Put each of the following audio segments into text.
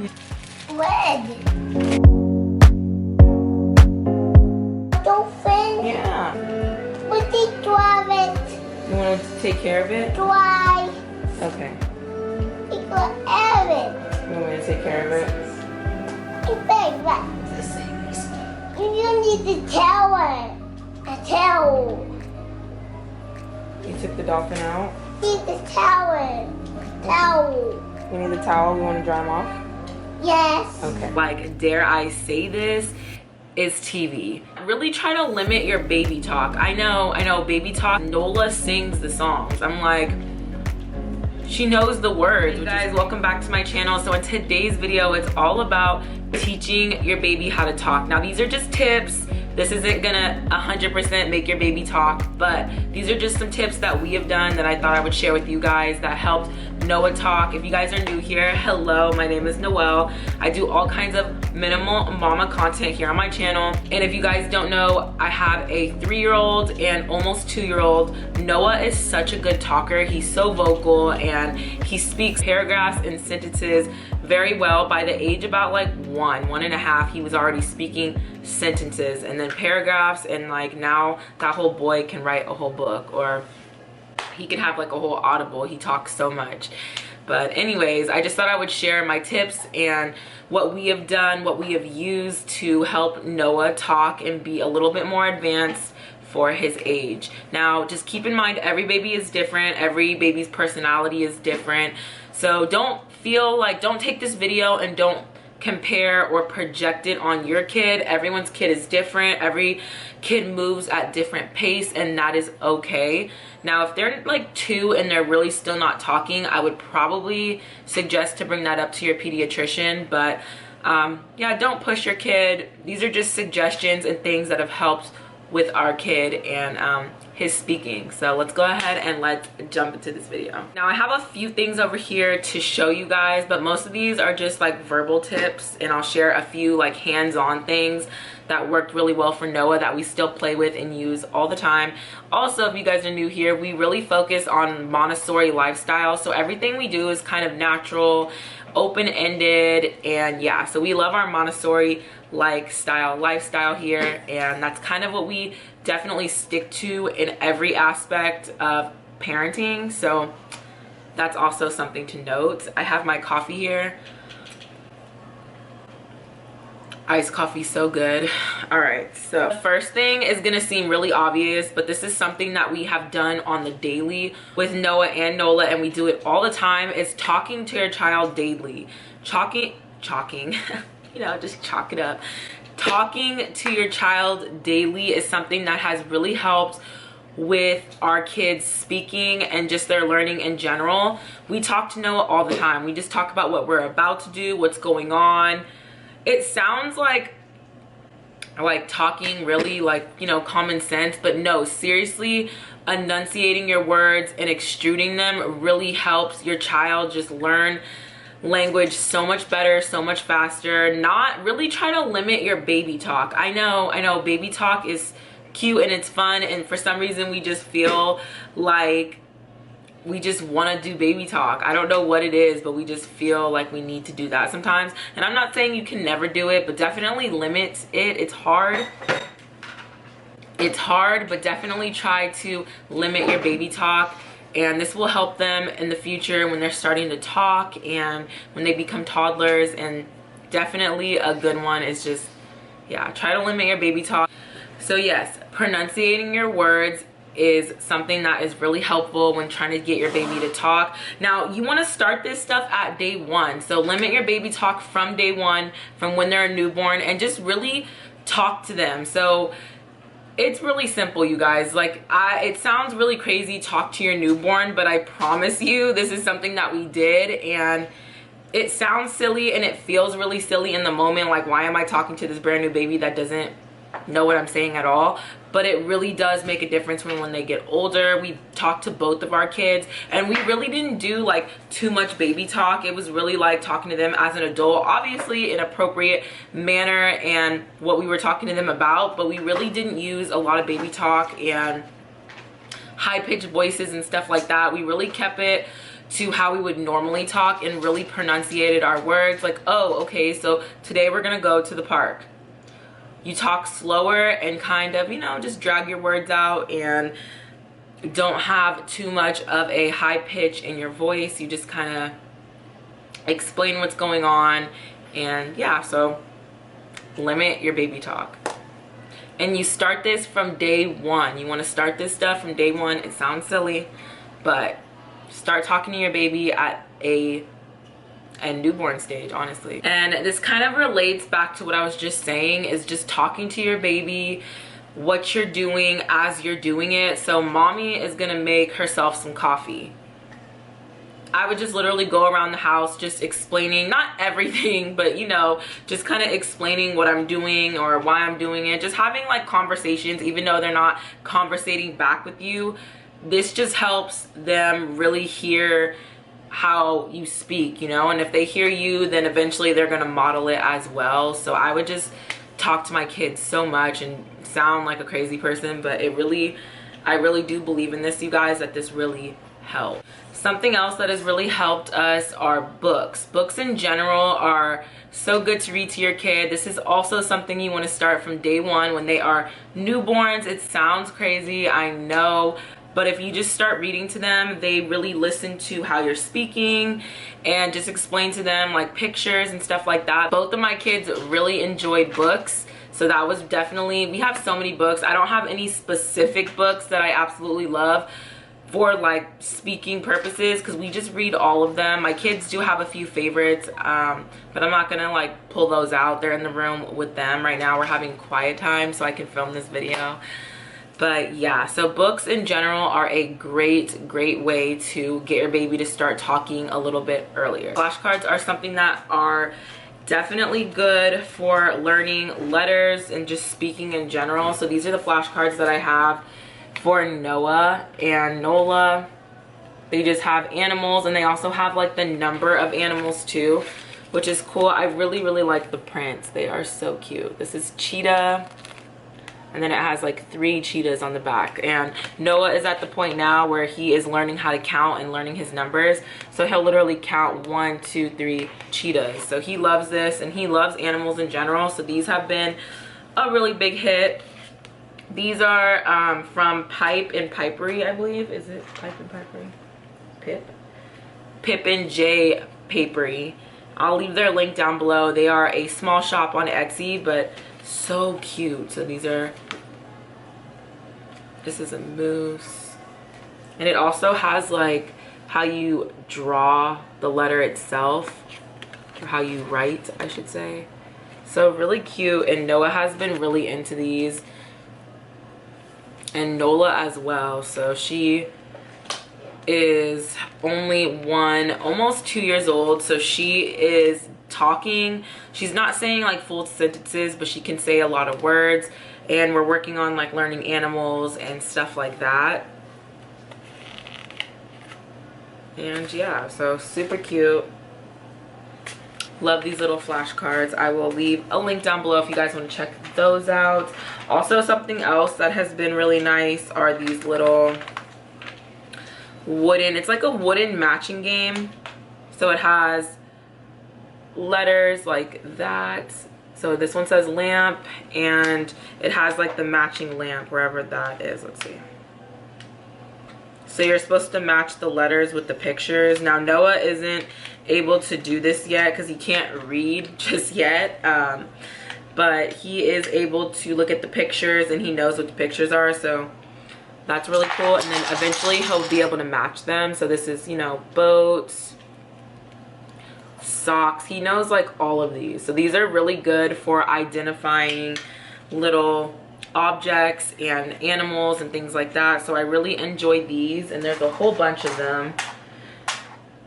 Red. Dolphin. Yeah. Would they drive it? You want to take care of it? Drive. Okay. They got air it. You want me to take care of it? It's big, right? You need the tower. A towel. You took the dolphin out? Need the tower. Towel. You need the towel? You want to dry them off? Yes. Okay. Like, dare I say this, is TV. Really try to limit your baby talk. I know, baby talk. Nola sings the songs. I'm like, she knows the words. Hey guys, welcome back to my channel. So in today's video, it's all about teaching your baby how to talk. Now, these are just tips. This isn't gonna 100% make your baby talk, but these are just some tips that we have done that I thought I would share with you guys that helped Noah talk. If you guys are new here, hello, my name is Noelle. I do all kinds of minimal mama content here on my channel. And if you guys don't know, I have a 3-year-old and almost 2-year-old. Noah is such a good talker. He's so vocal and he speaks paragraphs and sentences very well. By the age about like 1.5, he was already speaking sentences and then paragraphs, and like now that whole boy can write a whole book, or he can have like a whole audible. He talks so much. But anyways, I just thought I would share my tips and what we have done, what we have used to help Noah talk and be a little bit more advanced for his age. Now, just keep in mind, every baby is different. Every baby's personality is different. So don't take this video and don't compare or project it on your kid. Everyone's kid is different. Every kid moves at different pace, and that is okay. Now, if they're like 2 and they're really still not talking, I would probably suggest to bring that up to your pediatrician. But yeah, don't push your kid. These are just suggestions and things that have helped with our kid and his speaking. So let's go ahead and let's jump into this video. Now, I have a few things over here to show you guys, but most of these are just like verbal tips, and I'll share a few like hands-on things that worked really well for Noah that we still play with and use all the time. Also, if you guys are new here, we really focus on Montessori lifestyle. So everything we do is kind of natural, open-ended, and yeah, so we love our Montessori lifestyle here, and that's kind of what we definitely stick to in every aspect of parenting. So that's also something to note. I have my coffee here. Iced coffee, so good. All right, so the first thing is gonna seem really obvious, but this is something that we have done on the daily with Noah and Nola, and we do it all the time, is talking to your child daily. Chalking you know, just chalk it up. Talking to your child daily is something that has really helped with our kids speaking and just their learning in general. We talk to Noah all the time. We just talk about what we're about to do, what's going on. It sounds like talking really like, you know, common sense, but no, seriously, enunciating your words and extruding them really helps your child just learn language so much better, so much faster. Not really try to limit your baby talk. I know baby talk is cute and it's fun, and for some reason we just feel like we just want to do baby talk. I don't know what it is, but we just feel like we need to do that sometimes. And I'm not saying you can never do it, but definitely limit it. It's hard, but definitely try to limit your baby talk. And this will help them in the future when they're starting to talk and when they become toddlers. And definitely a good one is just, yeah, try to limit your baby talk. So yes, pronunciating your words is something that is really helpful when trying to get your baby to talk. Now, you want to start this stuff at day 1. So limit your baby talk from day 1, from when they're a newborn, and just really talk to them. So it's really simple, you guys. Like, it sounds really crazy, talk to your newborn, but I promise you this is something that we did, and it sounds silly and it feels really silly in the moment. Like, why am I talking to this brand new baby that doesn't know what I'm saying at all? But it really does make a difference when they get older. We talked to both of our kids, and we really didn't do like too much baby talk. It was really like talking to them as an adult, obviously in appropriate manner and what we were talking to them about, but we really didn't use a lot of baby talk and high-pitched voices and stuff like that. We really kept it to how we would normally talk and really pronunciated our words. Like, oh, okay, so today we're gonna go to the park. You talk slower and kind of, you know, just drag your words out and don't have too much of a high pitch in your voice. You just kind of explain what's going on. And yeah, so limit your baby talk. And you start this from day one. You want to start this stuff from day one. It sounds silly, but start talking to your baby at a newborn stage, honestly. And this kind of relates back to what I was just saying, is just talking to your baby, what you're doing as you're doing it. So mommy is gonna make herself some coffee. I would just literally go around the house just explaining, not everything, but you know, just kind of explaining what I'm doing or why I'm doing it. Just having like conversations, even though they're not conversating back with you. This just helps them really hear how you speak, you know, and if they hear you, then eventually they're gonna model it as well. So I would just talk to my kids so much and sound like a crazy person, but it really, I really do believe in this, you guys, that this really helps. Something else that has really helped us are books. Books in general are so good to read to your kid. This is also something you want to start from day one when they are newborns. It sounds crazy, I know, but if you just start reading to them, they really listen to how you're speaking and just explain to them like pictures and stuff like that. Both of my kids really enjoyed books. So that was definitely, we have so many books. I don't have any specific books that I absolutely love for like speaking purposes, because we just read all of them. My kids do have a few favorites, but I'm not gonna like pull those out. They're in the room with them right now. We're having quiet time so I can film this video. But yeah, so books in general are a great way to get your baby to start talking a little bit earlier. Flashcards are something that are definitely good for learning letters and just speaking in general. So these are the flashcards that I have for Noah and Nola. They just have animals, and they also have like the number of animals too, which is cool. I really like the prints. They are so cute. This is cheetah, and then it has like 3 cheetahs on the back. And Noah is at the point now where he is learning how to count and learning his numbers, so he'll literally count 1 2 3 cheetahs. So he loves this, and he loves animals in general. So these have been a really big hit. These are from Pipe and Pipery, I believe. Is it Pipe and Pipery? Pip and J Papery. I'll leave their link down below. They are a small shop on Etsy, but so cute. So these are, this is a moose, and it also has like how you draw the letter itself, or how you write, I should say. So really cute. And Noah has been really into these, and Nola as well. So she is only almost 2 years old, so she is talking. She's not saying like full sentences, but she can say a lot of words, and we're working on like learning animals and stuff like that. And yeah, so super cute. Love these little flashcards. I will leave a link down below if you guys want to check those out. Also, something else that has been really nice are these little wooden, it's like a wooden matching game. So it has letters like that. So this one says lamp, and it has like the matching lamp wherever that is. Let's see. So you're supposed to match the letters with the pictures. Now Noah isn't able to do this yet because he can't read just yet, but he is able to look at the pictures, and he knows what the pictures are, so that's really cool. And then eventually he'll be able to match them. So this is, you know, boats, socks. He knows like all of these. So these are really good for identifying little objects and animals and things like that. So I really enjoy these, and there's a whole bunch of them.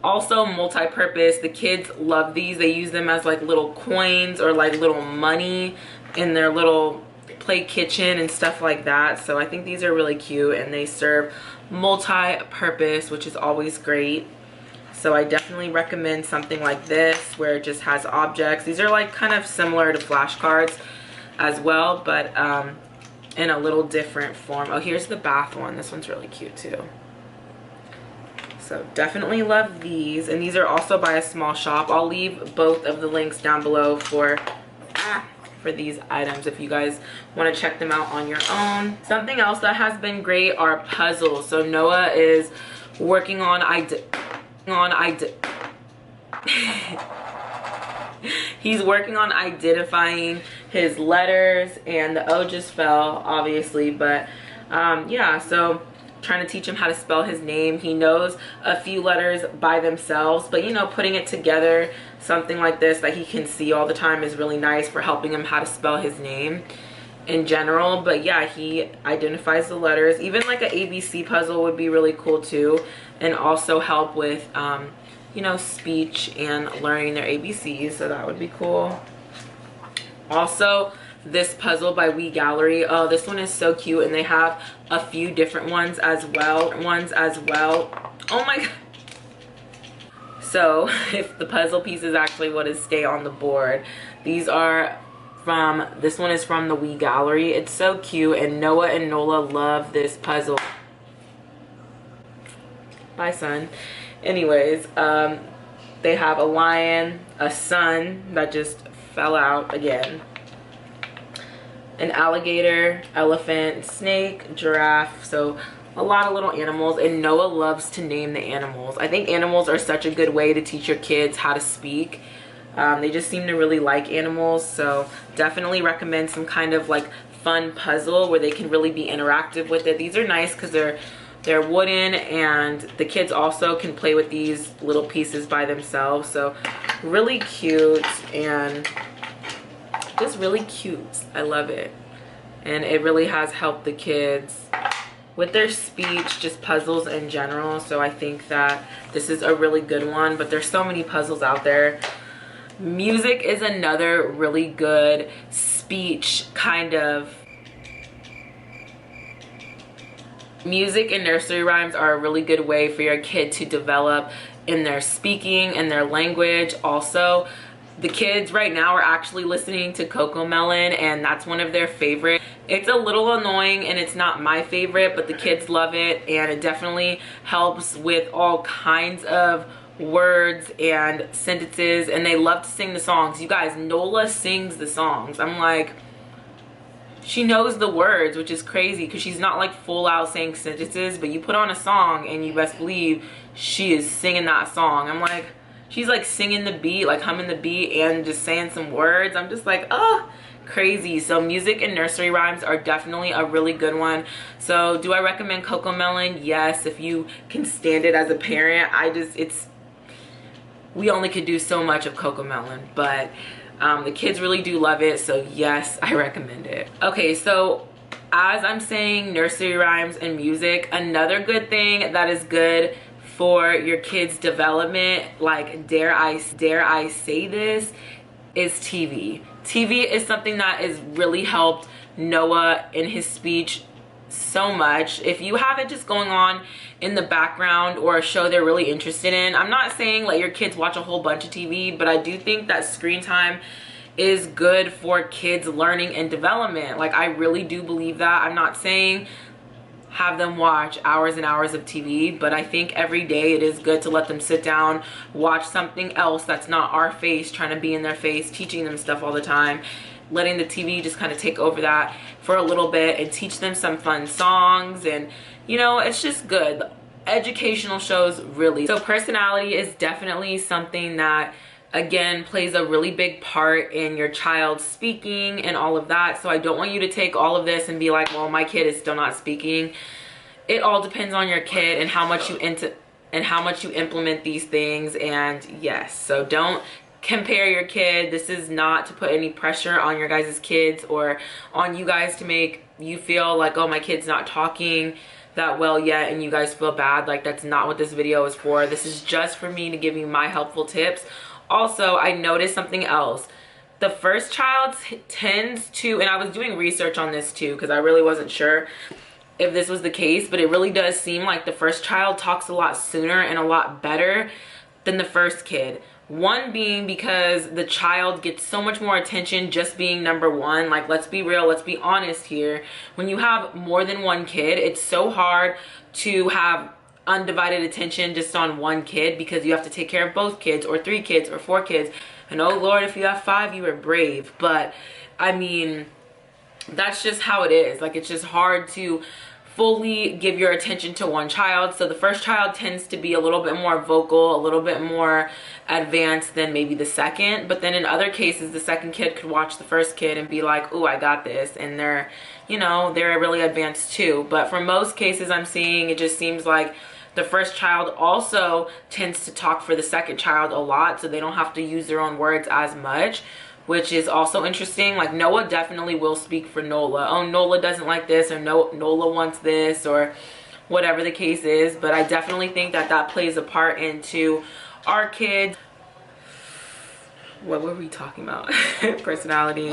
Also multi-purpose. The kids love these. They use them as like little coins or like little money in their little play kitchen and stuff like that. So I think these are really cute, and they serve multi-purpose, which is always great. So I definitely recommend something like this where it just has objects. These are like kind of similar to flashcards as well, but in a little different form. Oh, here's the bath one. This one's really cute too. So definitely love these, and these are also by a small shop. I'll leave both of the links down below for these items if you guys want to check them out on your own. Something else that has been great are puzzles. So Noah is working on he's working on identifying his letters, and the O just fell obviously, but yeah, so trying to teach him how to spell his name. He knows a few letters by themselves, but you know, putting it together, something like this that he can see all the time, is really nice for helping him how to spell his name in general. But yeah, he identifies the letters. Even like an ABC puzzle would be really cool too, and also help with you know, speech and learning their ABCs, so that would be cool. Also, this puzzle by We Gallery, oh, this one is so cute, and they have a few different ones as well. Oh my god. So if the puzzle pieces actually want to stay on the board, these are from, this one is from the We Gallery. It's so cute, and Noah and Nola love this puzzle. Bye, son. Anyways, they have a lion, a sun that just fell out again, an alligator, elephant, snake, giraffe. So a lot of little animals, and Noah loves to name the animals. I think animals are such a good way to teach your kids how to speak. They just seem to really like animals, so definitely recommend some kind of like fun puzzle where they can really be interactive with it. These are nice because they're wooden, and the kids also can play with these little pieces by themselves. So really cute, and just really cute. I love it, and it really has helped the kids with their speech, just puzzles in general. So I think that this is a really good one, but there's so many puzzles out there. Music is another really good speech kind of. Music and nursery rhymes are a really good way for your kid to develop in their speaking and their language. Also, the kids right now are actually listening to Cocomelon, and that's one of their favorite. It's a little annoying and it's not my favorite, but the kids love it, and it definitely helps with all kinds of words and sentences, and they love to sing the songs. You guys, Nola sings the songs. I'm like, she knows the words, which is crazy because she's not like full out saying sentences, but you put on a song and you best believe she is singing that song. I'm like, she's like singing the beat, like humming the beat and just saying some words. I'm just like, oh, crazy. So music and nursery rhymes are definitely a really good one. So do I recommend Cocomelon? Yes, if you can stand it as a parent. We only could do so much of Cocomelon, but the kids really do love it, so yes, I recommend it. Okay, so as I'm saying nursery rhymes and music, another good thing that is good for your kids' development, like dare I say this, is TV. TV is something that has really helped Noah in his speech so much. If you have it just going on in the background or a show they're really interested in, I'm not saying let your kids watch a whole bunch of TV, but I do think that screen time is good for kids learning and development. Like, I really do believe that. I'm not saying have them watch hours and hours of TV, but I think every day it is good to let them sit down, watch something else that's not our face, trying to be in their face, teaching them stuff all the time, letting the TV just kind of take over that for a little bit and teach them some fun songs. And you know, it's just good. Educational shows, really. So personality is definitely something that, again, plays a really big part in your child's speaking and all of that. So I don't want you to take all of this and be like, well, my kid is still not speaking. It all depends on your kid and how much you implement these things. And yes, so don't compare your kid. This is not to put any pressure on your guys' kids or on you guys to make you feel like, oh, my kid's not talking that well yet and you guys feel bad. Like, that's not what this video is for. This is just for me to give you my helpful tips. Also, I noticed something else. The first child tends to, and I was doing research on this too because I really wasn't sure if this was the case, but it really does seem like the first child talks a lot sooner and a lot better than the first kid. One being because the child gets so much more attention just being number one. Like, let's be real, let's be honest here. When you have more than one kid, it's so hard to have undivided attention just on one kid because you have to take care of both kids or 3 kids or 4 kids. And oh Lord, if you have 5, you are brave. But I mean, that's just how it is. Like, it's just hard to fully give your attention to one child. So the first child tends to be a little bit more vocal, a little bit more advanced than maybe the second. But then in other cases, the second kid could watch the first kid and be like, "Ooh, I got this," and they're, you know, they're really advanced too. But for most cases I'm seeing, it just seems like the first child also tends to talk for the second child a lot, so they don't have to use their own words as much, which is also interesting. Like, Noah definitely will speak for Nola. Oh, Nola doesn't like this, or no, Nola wants this, or whatever the case is. But I definitely think that that plays a part into our kids. What were we talking about? Personality.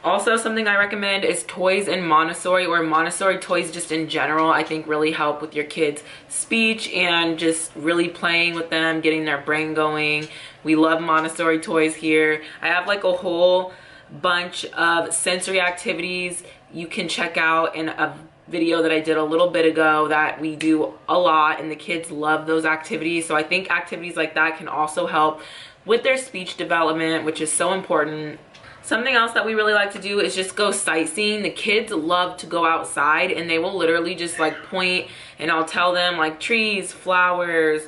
Also, something I recommend is toys in Montessori, or Montessori toys just in general. I think really help with your kids' speech and just really playing with them, getting their brain going. We love Montessori toys here. I have like a whole bunch of sensory activities you can check out in a video that I did a little bit ago that we do a lot, and the kids love those activities. So I think activities like that can also help with their speech development, which is so important. Something else that we really like to do is just go sightseeing. The kids love to go outside, and they will literally just like point, and I'll tell them like trees, flowers,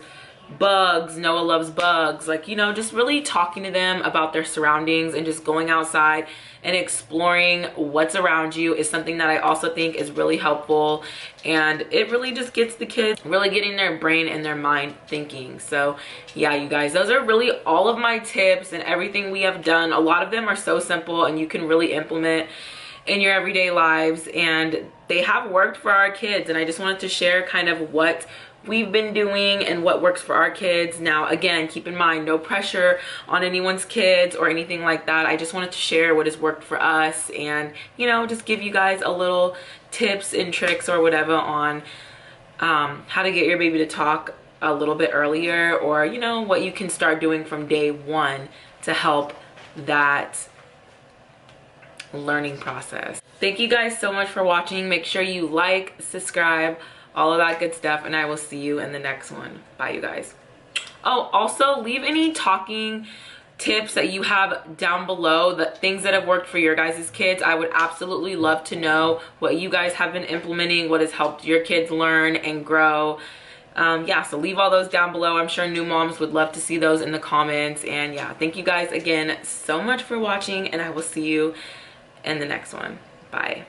bugs. Noah loves bugs. Like, you know, just really talking to them about their surroundings and just going outside and exploring what's around you is something that I also think is really helpful, and it really just gets the kids really getting their brain and their mind thinking. So yeah, you guys, those are really all of my tips and everything we have done. A lot of them are so simple and you can really implement in your everyday lives, and they have worked for our kids, and I just wanted to share kind of what we've been doing and what works for our kids. Now again, keep in mind, no pressure on anyone's kids or anything like that. I just wanted to share what has worked for us, and you know, just give you guys a little tips and tricks or whatever on how to get your baby to talk a little bit earlier, or you know, what you can start doing from day 1 to help that learning process. Thank you guys so much for watching. Make sure you like, subscribe, all of that good stuff, and I will see you in the next one. Bye, you guys. Oh, also leave any talking tips that you have down below, the things that have worked for your guys' kids. I would absolutely love to know what you guys have been implementing, what has helped your kids learn and grow. Yeah, so leave all those down below. I'm sure new moms would love to see those in the comments. And yeah, thank you guys again so much for watching, and I will see you in the next one. Bye.